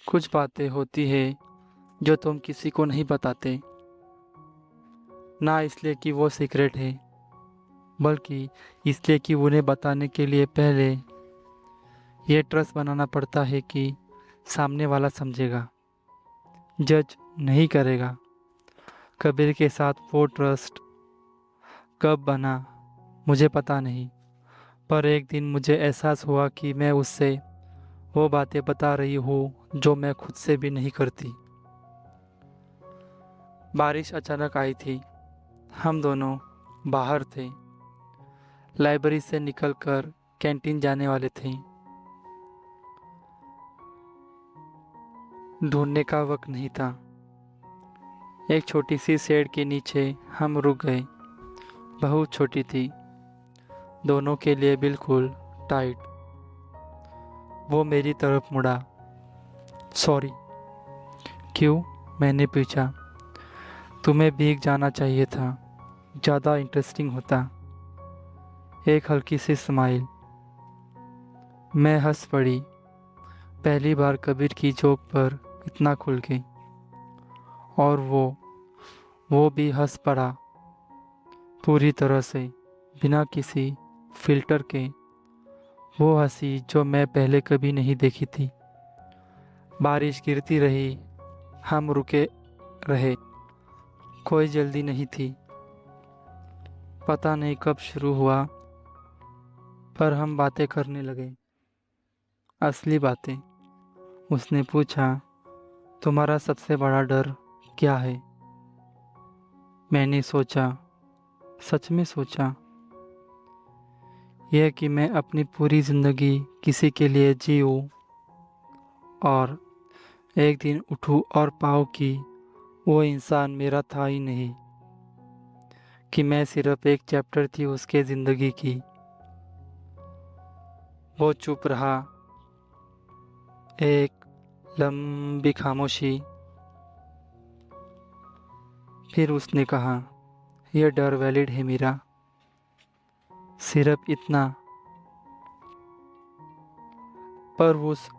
कुछ बातें होती है जो तुम किसी को नहीं बताते, ना इसलिए कि वो सीक्रेट है, बल्कि इसलिए कि उन्हें बताने के लिए पहले ये ट्रस्ट बनाना पड़ता है कि सामने वाला समझेगा, जज नहीं करेगा। कबीर के साथ वो ट्रस्ट कब बना मुझे पता नहीं, पर एक दिन मुझे एहसास हुआ कि मैं उससे वो बातें बता रही हूँ जो मैं खुद से भी नहीं करती। बारिश अचानक आई थी। हम दोनों बाहर थे, लाइब्रेरी से निकलकर कैंटीन जाने वाले थे। ढूंढने का वक्त नहीं था। एक छोटी सी शेड के नीचे हम रुक गए। बहुत छोटी थी, दोनों के लिए बिल्कुल टाइट। वो मेरी तरफ मुड़ा। सॉरी। क्यों? मैंने पूछा। तुम्हें भीग जाना चाहिए था, ज़्यादा इंटरेस्टिंग होता। एक हल्की सी स्माइल। मैं हंस पड़ी। पहली बार कबीर की जोक पर इतना खुल गई। और वो भी हंस पड़ा, पूरी तरह से, बिना किसी फिल्टर के। वो हंसी जो मैं पहले कभी नहीं देखी थी। बारिश गिरती रही, हम रुके रहे। कोई जल्दी नहीं थी। पता नहीं कब शुरू हुआ, पर हम बातें करने लगे, असली बातें। उसने पूछा, तुम्हारा सबसे बड़ा डर क्या है? मैंने सोचा, सच में सोचा, यह कि मैं अपनी पूरी ज़िंदगी किसी के लिए जीऊँ और एक दिन उठूँ और पाऊँ कि वो इंसान मेरा था ही नहीं, कि मैं सिर्फ एक चैप्टर थी उसके ज़िंदगी की। वो चुप रहा। एक लंबी खामोशी। फिर उसने कहा, यह डर वैलिड है मीरा, सिर्फ इतना। पर उस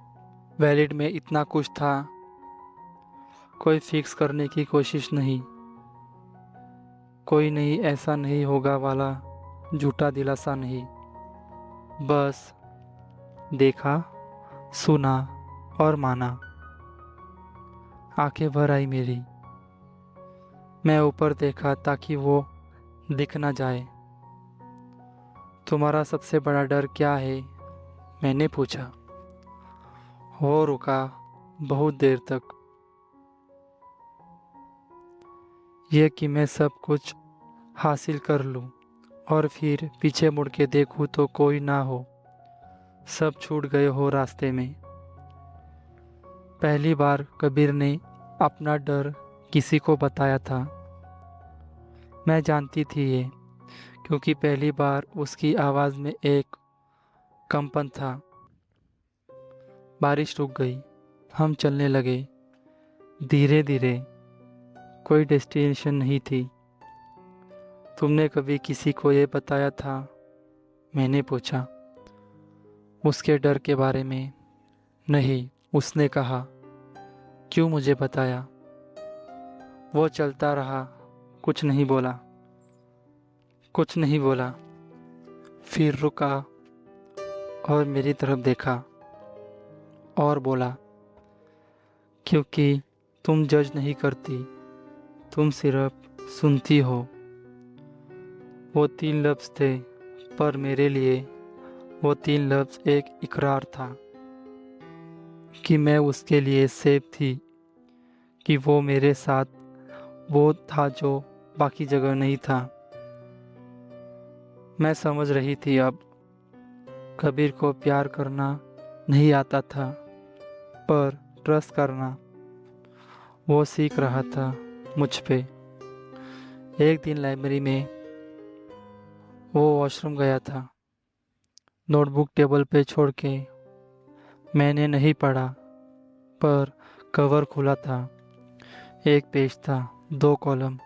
वैलिड में इतना कुछ था, कोई फिक्स करने की कोशिश नहीं, कोई नहीं ऐसा नहीं होगा वाला झूठा दिलासा नहीं। बस देखा, सुना और माना। आंखें भर आई मेरी। मैं ऊपर देखा ताकि वो दिख ना जाए। तुम्हारा सबसे बड़ा डर क्या है? मैंने पूछा। वो रुका बहुत देर तक। ये कि मैं सब कुछ हासिल कर लूं और फिर पीछे मुड़ के देखूं तो कोई ना हो, सब छूट गए हो रास्ते में। पहली बार कबीर ने अपना डर किसी को बताया था। मैं जानती थी ये, क्योंकि पहली बार उसकी आवाज़ में एक कंपन था। बारिश रुक गई। हम चलने लगे, धीरे धीरे। कोई डेस्टिनेशन नहीं थी। तुमने कभी किसी को ये बताया था? मैंने पूछा। उसके डर के बारे में? नहीं, उसने कहा। क्यों मुझे बताया? वो चलता रहा, कुछ नहीं बोला, कुछ नहीं बोला। फिर रुका और मेरी तरफ देखा और बोला, क्योंकि तुम जज नहीं करती, तुम सिर्फ सुनती हो। वो 3 लफ्ज़ थे, पर मेरे लिए वो 3 लफ्ज़ एक इकरार था कि मैं उसके लिए सेफ थी, कि वो मेरे साथ वो था जो बाकी जगह नहीं था। मैं समझ रही थी अब, कबीर को प्यार करना नहीं आता था, पर ट्रस्ट करना वो सीख रहा था मुझ पे। एक दिन लाइब्रेरी में वो वॉशरूम गया था। नोटबुक टेबल पे छोड़ के मैंने नहीं पढ़ा, पर कवर खुला था। एक पेज था, 2 कॉलम,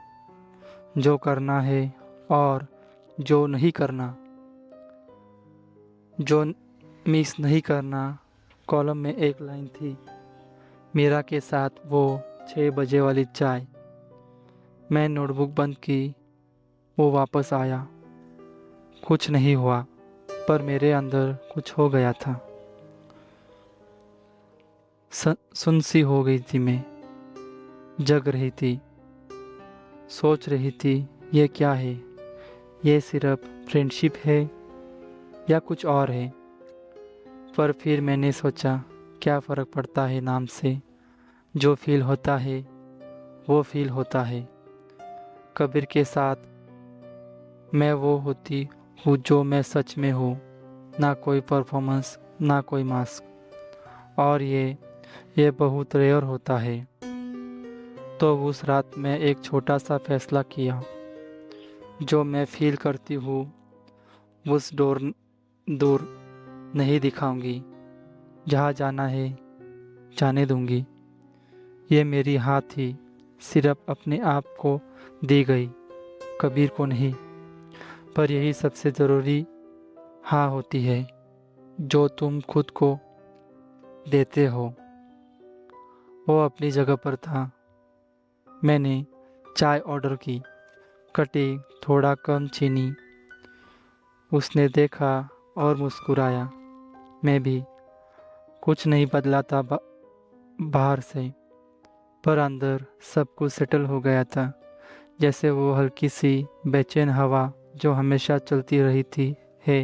जो करना है और जो नहीं करना। जो मिस नहीं करना कॉलम में एक लाइन थी, मीरा के साथ वो 6 बजे वाली चाय। मैं नोटबुक बंद की, वो वापस आया। कुछ नहीं हुआ, पर मेरे अंदर कुछ हो गया था। सुन सी हो गई थी मैं, जग रही थी, सोच रही थी ये क्या है, ये सिर्फ फ्रेंडशिप है या कुछ और है। पर फिर मैंने सोचा क्या फ़र्क पड़ता है नाम से, जो फील होता है वो फील होता है। कबीर के साथ मैं वो होती हूँ जो मैं सच में हूँ, ना कोई परफॉर्मेंस ना कोई मास्क। और ये बहुत रेयर होता है। तो उस रात में एक छोटा सा फैसला किया, जो मैं फील करती हूँ उस दूर नहीं दिखाऊंगी। जहाँ जाना है जाने दूंगी। ये मेरी हाँ थी, सिर्फ अपने आप को दी गई, कबीर को नहीं। पर यही सबसे ज़रूरी हाँ होती है, जो तुम खुद को देते हो। वो अपनी जगह पर था। मैंने चाय ऑर्डर की, कटी, थोड़ा कम चीनी। उसने देखा और मुस्कुराया। मैं भी। कुछ नहीं बदला था बाहर से, पर अंदर सब कुछ सेटल हो गया था। जैसे वो हल्की सी बेचैन हवा जो हमेशा चलती रही थी है,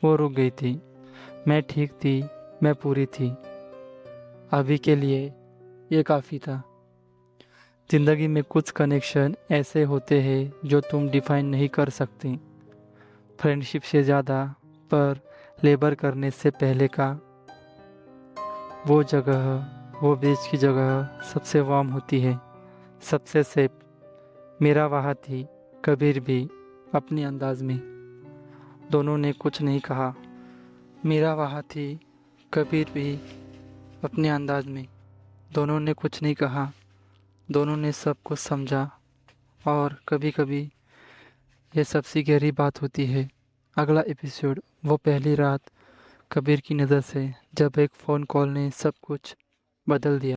वो रुक गई थी। मैं ठीक थी, मैं पूरी थी। अभी के लिए ये काफ़ी था। ज़िंदगी में कुछ कनेक्शन ऐसे होते हैं जो तुम डिफाइन नहीं कर सकते, फ्रेंडशिप से ज़्यादा। पर लेबर करने से पहले का वो जगह, वो बीच की जगह सबसे वार्म होती है, सबसे सेफ। मेरा वहाँ थी, कबीर भी अपने अंदाज में। दोनों ने कुछ नहीं कहा। मेरा वहाँ थी, कबीर भी अपने अंदाज में। दोनों ने कुछ नहीं कहा। दोनों ने सब कुछ समझा। और कभी कभी ये सबसे गहरी बात होती है। अगला एपिसोड, वो पहली रात, कबीर की नज़र से, जब एक फ़ोन कॉल ने सब कुछ बदल दिया।